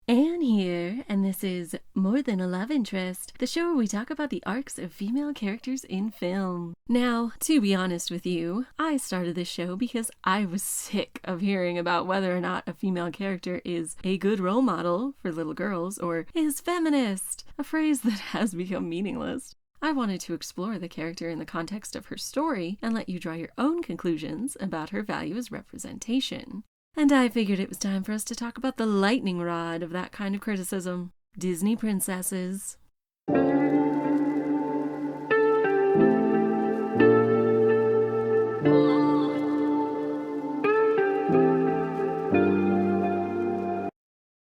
Anne here, and this is More Than a Love Interest, the show where we talk about the arcs of female characters in film. Now, to be honest with you, I started this show because I was sick of hearing about whether or not a female character is a good role model for little girls or is feminist, a phrase that has become meaningless. I wanted to explore the character in the context of her story and let you draw your own conclusions about her value as representation. And I figured it was time for us to talk about the lightning rod of that kind of criticism: Disney princesses.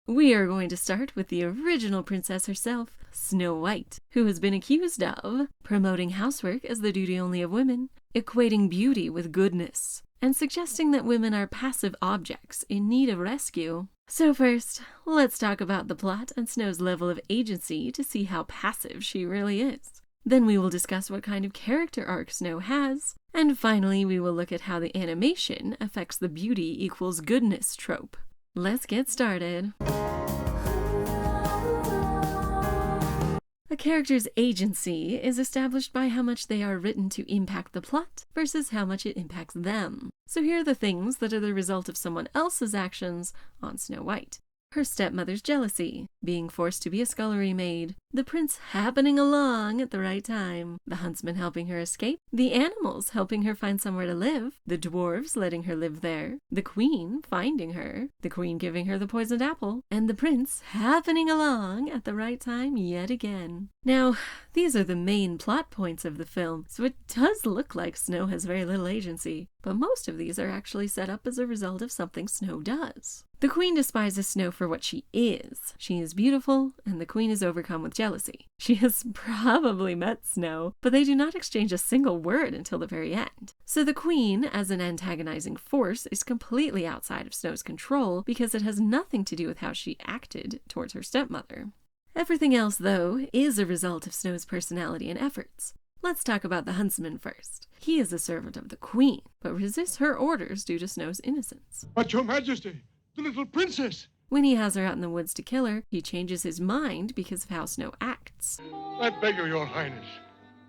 We are going to start with the original princess herself, Snow White, who has been accused of promoting housework as the duty only of women, equating beauty with goodness, and suggesting that women are passive objects in need of rescue. So first, let's talk about the plot and Snow's level of agency to see how passive she really is. Then we will discuss what kind of character arc Snow has, and finally we will look at how the animation affects the beauty equals goodness trope. Let's get started. A character's agency is established by how much they are written to impact the plot versus how much it impacts them. So here are the things that are the result of someone else's actions on Snow White. Her stepmother's jealousy, being forced to be a scullery maid, the prince happening along at the right time, the huntsman helping her escape, the animals helping her find somewhere to live, the dwarves letting her live there, the queen finding her, the queen giving her the poisoned apple, and the prince happening along at the right time yet again. Now, these are the main plot points of the film, so it does look like Snow has very little agency, but most of these are actually set up as a result of something Snow does. The queen despises Snow for what she is. She is beautiful, and the queen is overcome with jealousy. She has probably met Snow, but they do not exchange a single word until the very end. So the queen, as an antagonizing force, is completely outside of Snow's control because it has nothing to do with how she acted towards her stepmother. Everything else, though, is a result of Snow's personality and efforts. Let's talk about the huntsman first. He is a servant of the queen, but resists her orders due to Snow's innocence. But your majesty, the little princess! When he has her out in the woods to kill her, he changes his mind because of how Snow acts. I beg of your highness,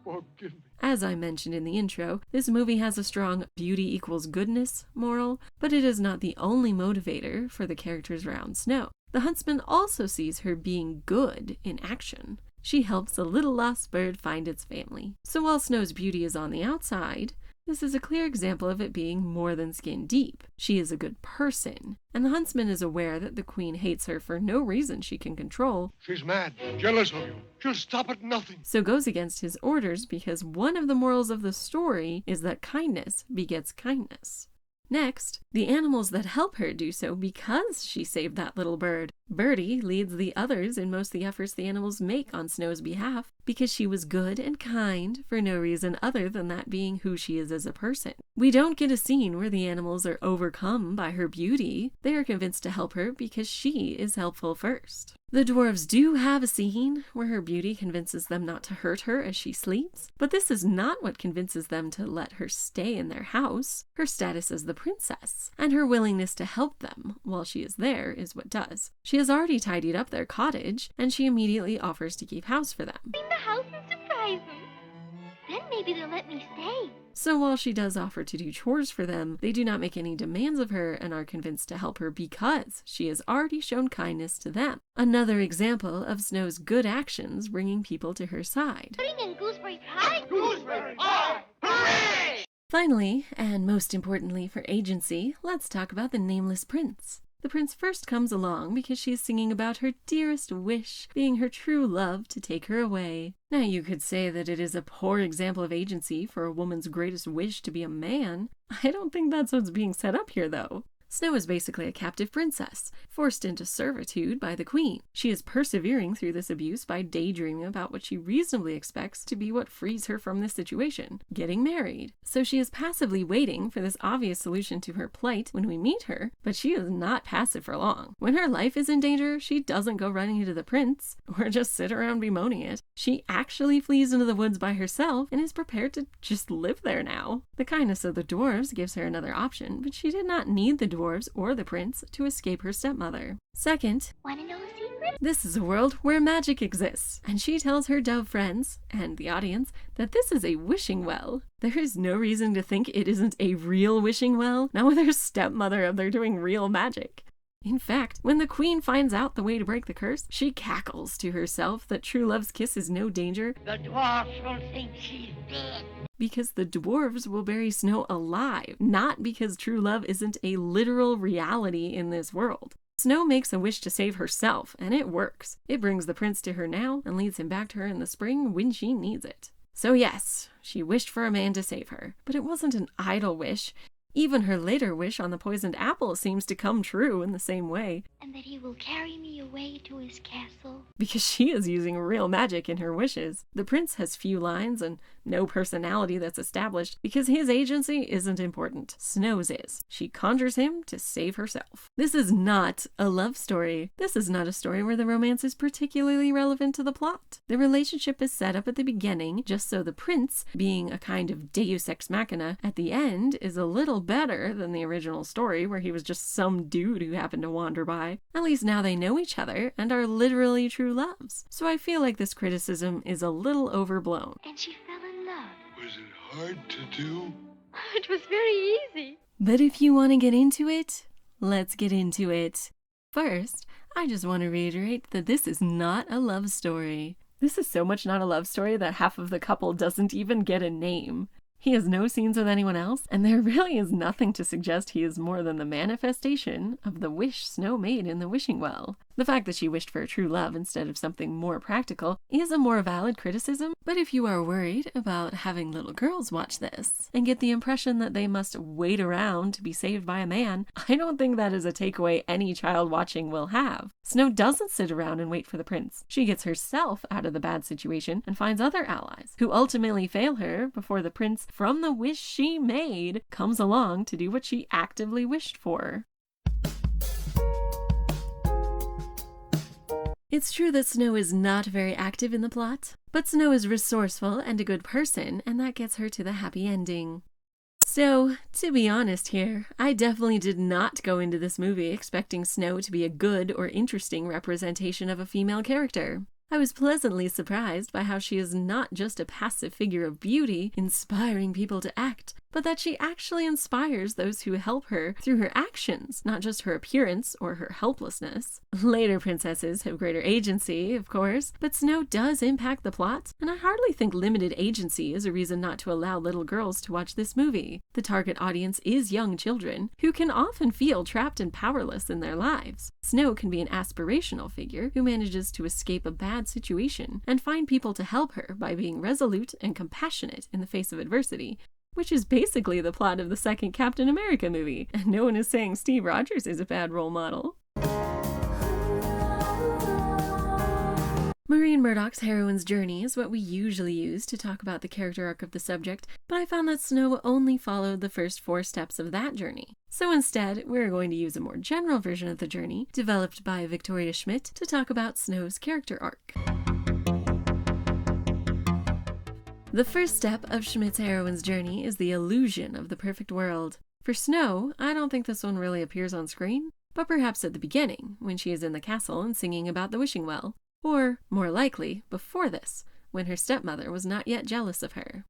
forgive me. As I mentioned in the intro, this movie has a strong beauty equals goodness moral, but it is not the only motivator for the characters around Snow. The huntsman also sees her being good in action. She helps a little lost bird find its family. So while Snow's beauty is on the outside, this is a clear example of it being more than skin deep. She is a good person, and the huntsman is aware that the queen hates her for no reason she can control. She's mad, jealous of you. She'll stop at nothing. So goes against his orders because one of the morals of the story is that kindness begets kindness. Next, the animals that help her do so because she saved that little bird. Birdie leads the others in most of the efforts the animals make on Snow's behalf because she was good and kind for no reason other than that being who she is as a person. We don't get a scene where the animals are overcome by her beauty. They are convinced to help her because she is helpful first. The dwarves do have a scene where her beauty convinces them not to hurt her as she sleeps, but this is not what convinces them to let her stay in their house. Her status as the princess and her willingness to help them while she is there is what does. She has already tidied up their cottage, and she immediately offers to keep house for them. Clean the house and surprise them. Then maybe they'll let me stay. So while she does offer to do chores for them, they do not make any demands of her and are convinced to help her because she has already shown kindness to them. Another example of Snow's good actions bringing people to her side. Pudding and gooseberry pie? Gooseberry pie! Hooray! Finally, and most importantly for agency, let's talk about the nameless prince. The prince first comes along because she is singing about her dearest wish being her true love to take her away. Now you could say that it is a poor example of agency for a woman's greatest wish to be a man. I don't think that's what's being set up here though. Snow is basically a captive princess, forced into servitude by the queen. She is persevering through this abuse by daydreaming about what she reasonably expects to be what frees her from this situation, getting married. So she is passively waiting for this obvious solution to her plight when we meet her, but she is not passive for long. When her life is in danger, she doesn't go running into the prince, or just sit around bemoaning it. She actually flees into the woods by herself and is prepared to just live there now. The kindness of the dwarves gives her another option, but she did not need the dwarves or the prince to escape her stepmother. Second, Wanna know a secret? This is a world where magic exists, and she tells her dove friends, and the audience, that this is a wishing well. There is no reason to think it isn't a real wishing well, not with her stepmother up there doing real magic. In fact, when the queen finds out the way to break the curse, she cackles to herself that true love's kiss is no danger. The dwarfs will think she's dead. Because the dwarves will bury Snow alive, not because true love isn't a literal reality in this world. Snow makes a wish to save herself, and it works. It brings the prince to her now and leads him back to her in the spring when she needs it. So yes, she wished for a man to save her, but it wasn't an idle wish. Even her later wish on the poisoned apple seems to come true in the same way. And that he will carry me away to his castle. Because she is using real magic in her wishes. The prince has few lines and no personality that's established because his agency isn't important. Snow's is. She conjures him to save herself. This is not a love story. This is not a story where the romance is particularly relevant to the plot. The relationship is set up at the beginning just so the prince, being a kind of deus ex machina, at the end is a little better than the original story where he was just some dude who happened to wander by. At least now they know each other and are literally true loves. So I feel like this criticism is a little overblown. And she fell in love. Was it hard to do? It was very easy. But if you want to get into it, let's get into it. First, I just want to reiterate that this is not a love story. This is so much not a love story that half of the couple doesn't even get a name. He has no scenes with anyone else, and there really is nothing to suggest he is more than the manifestation of the wish Snow made in the wishing well. The fact that she wished for a true love instead of something more practical is a more valid criticism, but if you are worried about having little girls watch this and get the impression that they must wait around to be saved by a man, I don't think that is a takeaway any child watching will have. Snow doesn't sit around and wait for the prince. She gets herself out of the bad situation and finds other allies, who ultimately fail her before the prince, from the wish she made, comes along to do what she actively wished for. It's true that Snow is not very active in the plot, but Snow is resourceful and a good person, and that gets her to the happy ending. So, to be honest here, I definitely did not go into this movie expecting Snow to be a good or interesting representation of a female character. I was pleasantly surprised by how she is not just a passive figure of beauty, inspiring people to act, but that she actually inspires those who help her through her actions, not just her appearance or her helplessness. Later princesses have greater agency, of course, but Snow does impact the plot, and I hardly think limited agency is a reason not to allow little girls to watch this movie. The target audience is young children, who can often feel trapped and powerless in their lives. Snow can be an aspirational figure who manages to escape a bad situation and find people to help her by being resolute and compassionate in the face of adversity, which is basically the plot of the second Captain America movie, and no one is saying Steve Rogers is a bad role model. Maureen Murdock's heroine's journey is what we usually use to talk about the character arc of the subject, but I found that Snow only followed the first 4 steps of that journey. So instead, we're going to use a more general version of the journey, developed by Victoria Schmidt, to talk about Snow's character arc. The first step of Schmidt's heroine's journey is the illusion of the perfect world. For Snow, I don't think this one really appears on screen, but perhaps at the beginning, when she is in the castle and singing about the wishing well. Or, more likely, before this, when her stepmother was not yet jealous of her.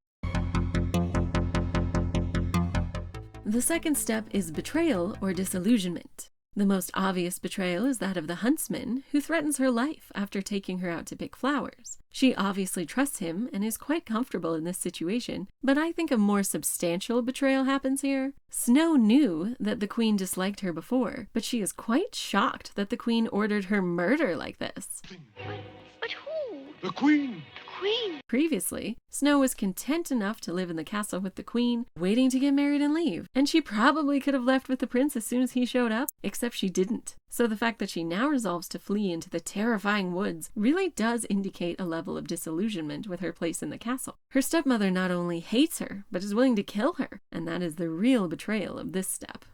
The second step is betrayal or disillusionment. The most obvious betrayal is that of the huntsman, who threatens her life after taking her out to pick flowers. She obviously trusts him and is quite comfortable in this situation, but I think a more substantial betrayal happens here. Snow knew that the queen disliked her before, but she is quite shocked that the queen ordered her murder like this. But who? The Queen! The Queen! Previously, Snow was content enough to live in the castle with the queen, waiting to get married and leave, and she probably could have left with the prince as soon as he showed up, except she didn't. So the fact that she now resolves to flee into the terrifying woods really does indicate a level of disillusionment with her place in the castle. Her stepmother not only hates her, but is willing to kill her, and that is the real betrayal of this step.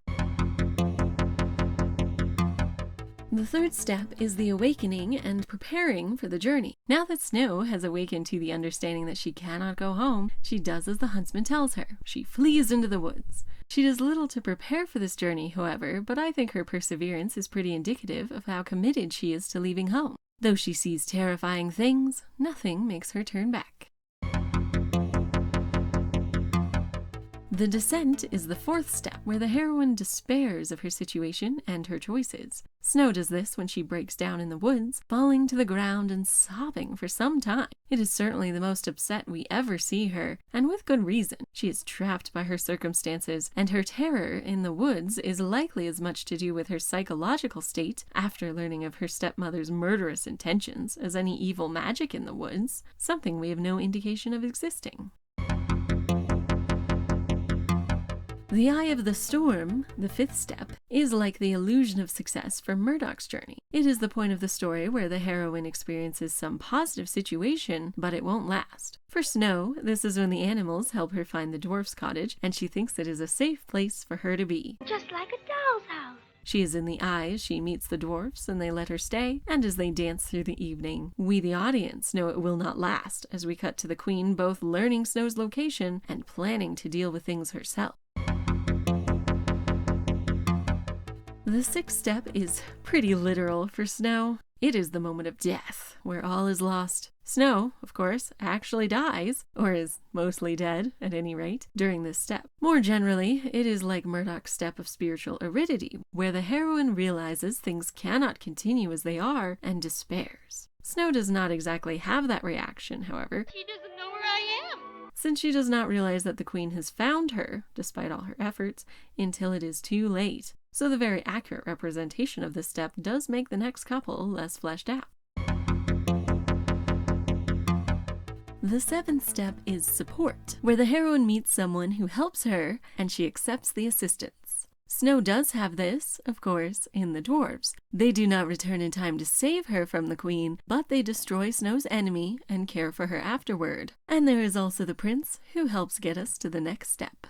The third step is the awakening and preparing for the journey. Now that Snow has awakened to the understanding that she cannot go home, she does as the huntsman tells her. She flees into the woods. She does little to prepare for this journey, however, but I think her perseverance is pretty indicative of how committed she is to leaving home. Though she sees terrifying things, nothing makes her turn back. The descent is the fourth step, where the heroine despairs of her situation and her choices. Snow does this when she breaks down in the woods, falling to the ground and sobbing for some time. It is certainly the most upset we ever see her, and with good reason. She is trapped by her circumstances, and her terror in the woods is likely as much to do with her psychological state after learning of her stepmother's murderous intentions as any evil magic in the woods, something we have no indication of existing. The Eye of the Storm, the fifth step, is like the illusion of success for Murdock's journey. It is the point of the story where the heroine experiences some positive situation, but it won't last. For Snow, this is when the animals help her find the dwarf's cottage, and she thinks it is a safe place for her to be. Just like a doll's house. She is in the eye as she meets the dwarfs, and they let her stay, and as they dance through the evening. We, the audience, know it will not last, as we cut to the queen both learning Snow's location and planning to deal with things herself. The sixth step is pretty literal for Snow. It is the moment of death, where all is lost. Snow, of course, actually dies, or is mostly dead, at any rate, during this step. More generally, it is like Murdock's step of spiritual aridity, where the heroine realizes things cannot continue as they are and despairs. Snow does not exactly have that reaction, however. She doesn't know where I am. Since she does not realize that the queen has found her, despite all her efforts, until it is too late. So the very accurate representation of this step does make the next couple less fleshed out. The seventh step is support, where the heroine meets someone who helps her and she accepts the assistance. Snow does have this, of course, in the dwarves. They do not return in time to save her from the queen, but they destroy Snow's enemy and care for her afterward. And there is also the prince, who helps get us to the next step.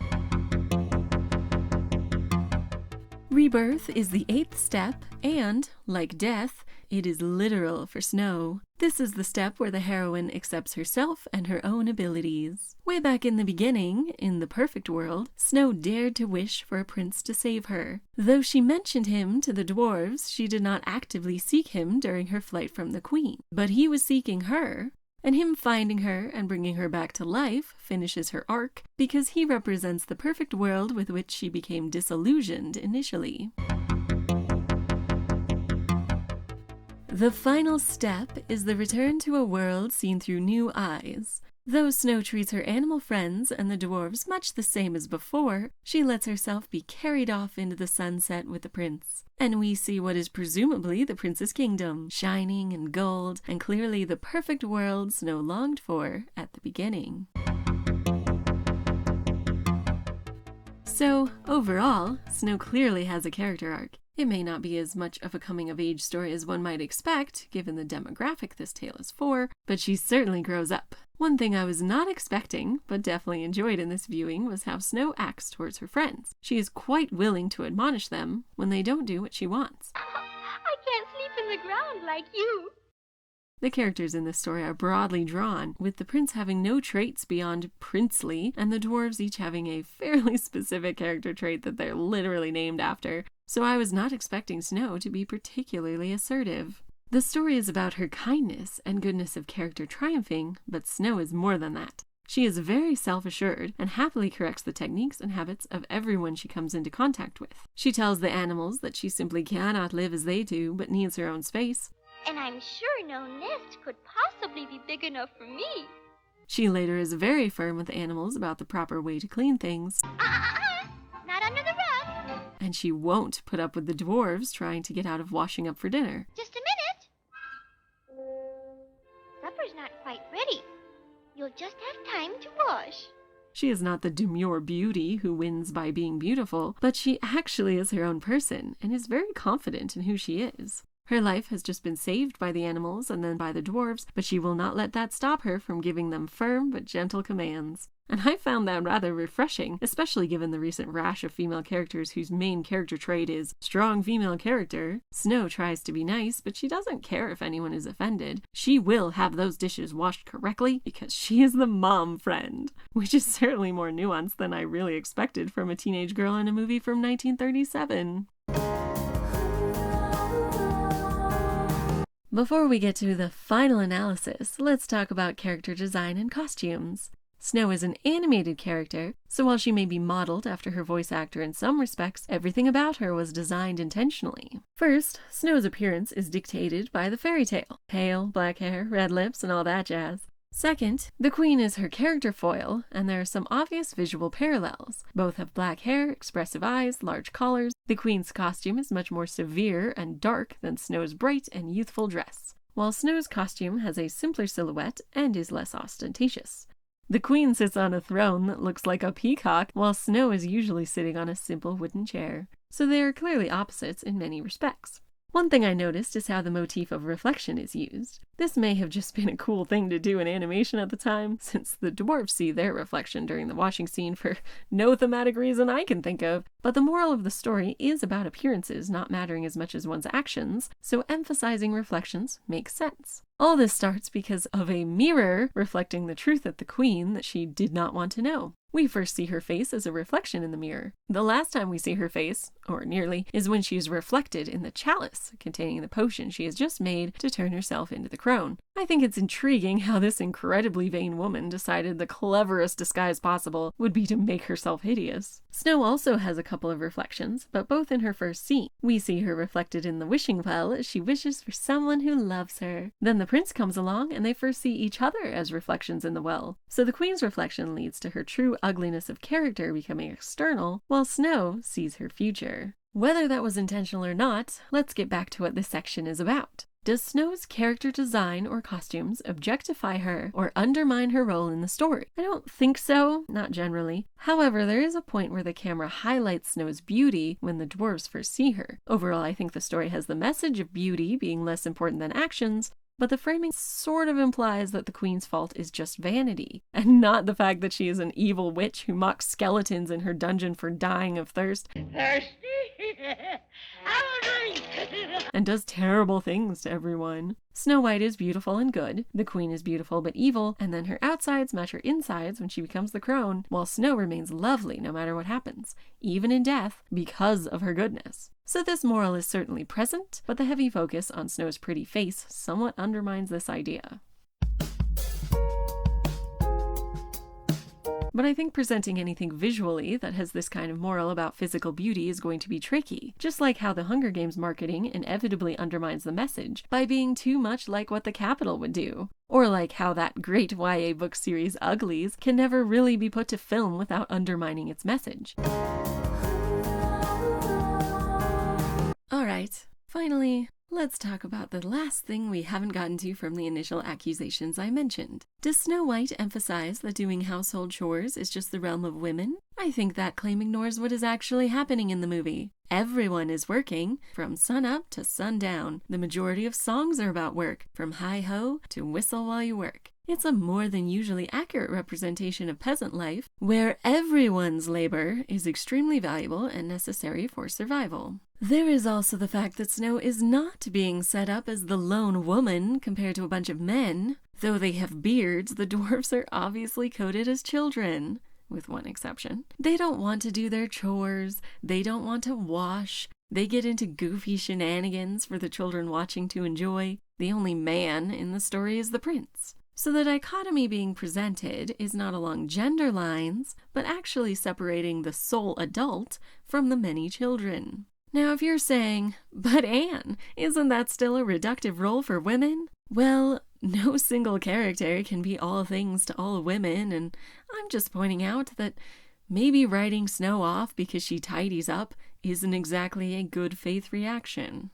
Rebirth is the eighth step, and, like death, it is literal for Snow. This is the step where the heroine accepts herself and her own abilities. Way back in the beginning, in the perfect world, Snow dared to wish for a prince to save her. Though she mentioned him to the dwarves, she did not actively seek him during her flight from the queen. But he was seeking her, and him finding her and bringing her back to life finishes her arc, because he represents the perfect world with which she became disillusioned initially. The final step is the return to a world seen through new eyes. Though Snow treats her animal friends and the dwarves much the same as before, she lets herself be carried off into the sunset with the prince. And we see what is presumably the prince's kingdom, shining in gold, and clearly the perfect world Snow longed for at the beginning. So, overall, Snow clearly has a character arc. It may not be as much of a coming-of-age story as one might expect, given the demographic this tale is for, but she certainly grows up. One thing I was not expecting, but definitely enjoyed in this viewing, was how Snow acts towards her friends. She is quite willing to admonish them when they don't do what she wants. I can't sleep in the ground like you. The characters in this story are broadly drawn, with the prince having no traits beyond princely, and the dwarves each having a fairly specific character trait that they're literally named after, so I was not expecting Snow to be particularly assertive. The story is about her kindness and goodness of character triumphing, but Snow is more than that. She is very self-assured and happily corrects the techniques and habits of everyone she comes into contact with. She tells the animals that she simply cannot live as they do, but needs her own space. And I'm sure no nest could possibly be big enough for me. She later is very firm with the animals about the proper way to clean things. Not under the rug. And she won't put up with the dwarves trying to get out of washing up for dinner. Just a minute. Supper's not quite ready. You'll just have time to wash. She is not the demure beauty who wins by being beautiful, but she actually is her own person and is very confident in who she is. Her life has just been saved by the animals and then by the dwarves, but she will not let that stop her from giving them firm but gentle commands. And I found that rather refreshing, especially given the recent rash of female characters whose main character trait is strong female character. Snow tries to be nice, but she doesn't care if anyone is offended. She will have those dishes washed correctly because she is the mom friend, which is certainly more nuanced than I really expected from a teenage girl in a movie from 1937. Before we get to the final analysis, let's talk about character design and costumes. Snow is an animated character, so while she may be modeled after her voice actor in some respects, everything about her was designed intentionally. First, Snow's appearance is dictated by the fairy tale. Pale, black hair, red lips, and all that jazz. Second, the queen is her character foil, and there are some obvious visual parallels. Both have black hair, expressive eyes, large collars. The queen's costume is much more severe and dark than Snow's bright and youthful dress, while Snow's costume has a simpler silhouette and is less ostentatious. The queen sits on a throne that looks like a peacock, while Snow is usually sitting on a simple wooden chair. So they are clearly opposites in many respects. One thing I noticed is how the motif of reflection is used. This may have just been a cool thing to do in animation at the time, since the dwarves see their reflection during the washing scene for no thematic reason I can think of, but the moral of the story is about appearances not mattering as much as one's actions, so emphasizing reflections makes sense. All this starts because of a mirror reflecting the truth at the queen that she did not want to know. We first see her face as a reflection in the mirror. The last time we see her face, or nearly, is when she is reflected in the chalice containing the potion she has just made to turn herself into the crone. I think it's intriguing how this incredibly vain woman decided the cleverest disguise possible would be to make herself hideous. Snow also has a couple of reflections, but both in her first scene. We see her reflected in the wishing well as she wishes for someone who loves her. Then the prince comes along and they first see each other as reflections in the well. So the queen's reflection leads to her true ugliness of character becoming external, while Snow sees her future. Whether that was intentional or not, let's get back to what this section is about. Does Snow's character design or costumes objectify her or undermine her role in the story? I don't think so, not generally. However, there is a point where the camera highlights Snow's beauty when the dwarves first see her. Overall, I think the story has the message of beauty being less important than actions, but the framing sort of implies that the queen's fault is just vanity, and not the fact that she is an evil witch who mocks skeletons in her dungeon for dying of thirst. Thirsty? I will drink. And does terrible things to everyone. Snow White is beautiful and good, the queen is beautiful but evil, and then her outsides match her insides when she becomes the crone, while Snow remains lovely no matter what happens, even in death, because of her goodness. So this moral is certainly present, but the heavy focus on Snow's pretty face somewhat undermines this idea. But I think presenting anything visually that has this kind of moral about physical beauty is going to be tricky, just like how the Hunger Games marketing inevitably undermines the message by being too much like what the Capitol would do. Or like how that great YA book series Uglies can never really be put to film without undermining its message. Alright, finally, let's talk about the last thing we haven't gotten to from the initial accusations I mentioned. Does Snow White emphasize that doing household chores is just the realm of women? I think that claim ignores what is actually happening in the movie. Everyone is working, from sunup to sundown. The majority of songs are about work, from hi-ho to whistle while you work. It's a more than usually accurate representation of peasant life, where everyone's labor is extremely valuable and necessary for survival. There is also the fact that Snow is not being set up as the lone woman compared to a bunch of men. Though they have beards, the dwarves are obviously coded as children, with one exception. They don't want to do their chores, they don't want to wash, they get into goofy shenanigans for the children watching to enjoy. The only man in the story is the prince. So the dichotomy being presented is not along gender lines, but actually separating the sole adult from the many children. Now if you're saying, but Anne, isn't that still a reductive role for women? Well, no single character can be all things to all women, and I'm just pointing out that maybe writing Snow off because she tidies up isn't exactly a good faith reaction.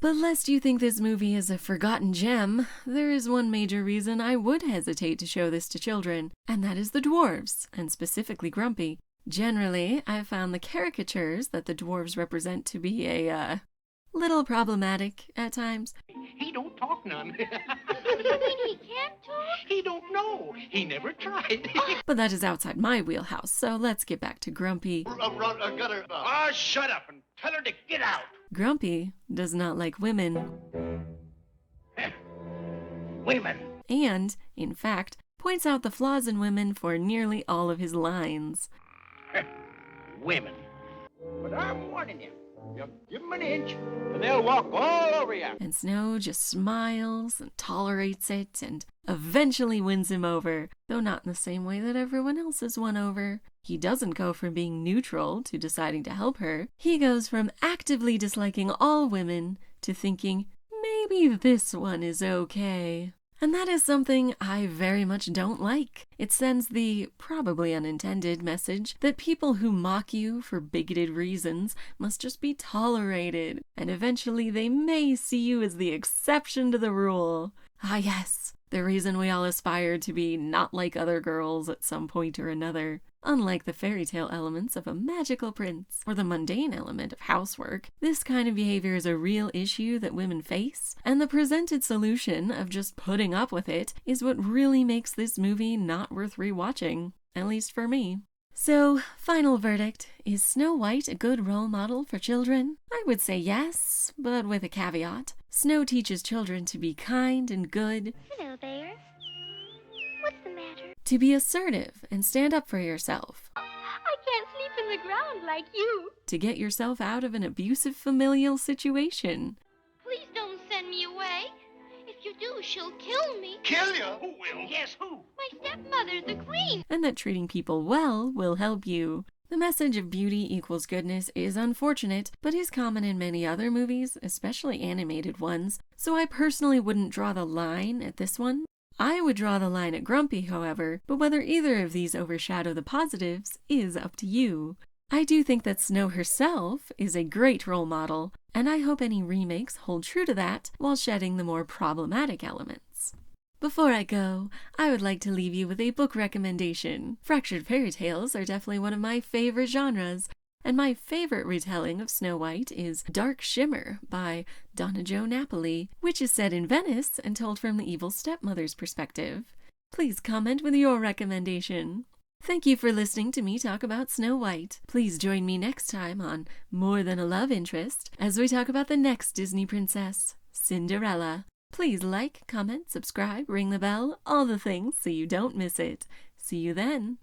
But lest you think this movie is a forgotten gem, there is one major reason I would hesitate to show this to children, and that is the dwarves, and specifically Grumpy. Generally, I've found the caricatures that the dwarves represent to be a little problematic at times. He don't talk none. You mean he can't talk? He don't know. He never tried. But that is outside my wheelhouse, so let's get back to Grumpy. Oh, shut up and tell her to get out. Grumpy does not like women, Women. and, in fact, points out the flaws in women for nearly all of his lines. Women. But I'm warning you. You give them an inch, and they'll walk all over you. And Snow just smiles and tolerates it and eventually wins him over, though not in the same way that everyone else is won over. He doesn't go from being neutral to deciding to help her. He goes from actively disliking all women to thinking, maybe this one is okay. And that is something I very much don't like. It sends the, probably unintended, message that people who mock you for bigoted reasons must just be tolerated, and eventually they may see you as the exception to the rule. Ah yes, the reason we all aspire to be not like other girls at some point or another. Unlike the fairy tale elements of a magical prince, or the mundane element of housework, this kind of behavior is a real issue that women face, and the presented solution of just putting up with it is what really makes this movie not worth rewatching, at least for me. So, final verdict, is Snow White a good role model for children? I would say yes, but with a caveat. Snow teaches children to be kind and good, Hello there. What's the matter? to be assertive and stand up for yourself, I can't sleep in the ground like you. to get yourself out of an abusive familial situation, Please don't send me away. If you do, she'll kill me. Kill you? Who will? Yes, who? My stepmother, the queen. and that treating people well will help you. The message of beauty equals goodness is unfortunate, but is common in many other movies, especially animated ones, so I personally wouldn't draw the line at this one. I would draw the line at Grumpy, however, but whether either of these overshadow the positives is up to you. I do think that Snow herself is a great role model, and I hope any remakes hold true to that while shedding the more problematic elements. Before I go, I would like to leave you with a book recommendation. Fractured fairy tales are definitely one of my favorite genres, and my favorite retelling of Snow White is Dark Shimmer by Donna Jo Napoli, which is set in Venice and told from the evil stepmother's perspective. Please comment with your recommendation. Thank you for listening to me talk about Snow White. Please join me next time on More Than a Love Interest as we talk about the next Disney princess, Cinderella. Please like, comment, subscribe, ring the bell, all the things so you don't miss it. See you then.